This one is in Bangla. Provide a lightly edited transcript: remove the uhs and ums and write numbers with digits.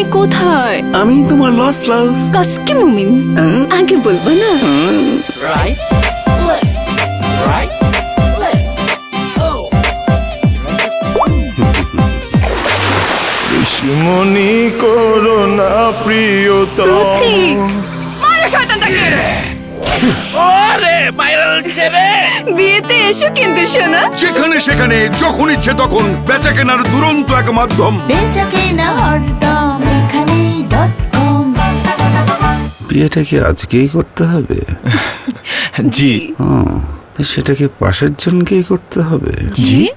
তুমি কোথায়? আমি তোমার লস লাভ। কাসকে মুমিন, আগে বলবো না? Right, left, right, left. Oh. দুশ্মনী করো না প্রিয়তম। প্রতীক, মারো শয়তানটাকে। ওরে ভাইরাল ছেড়ে। বিয়েতে এসো কিন্তু শোনা। যেখানে সেখানে যখন ইচ্ছে তখন বেচা কেনার দুরন্ত এক মাধ্যম। বেচাকেনা হরদম এখানেই.com। বিয়েটা কি আজকেই করতে হবে? জি। সেটা কি পাশের জনকেই করতে হবে? জি।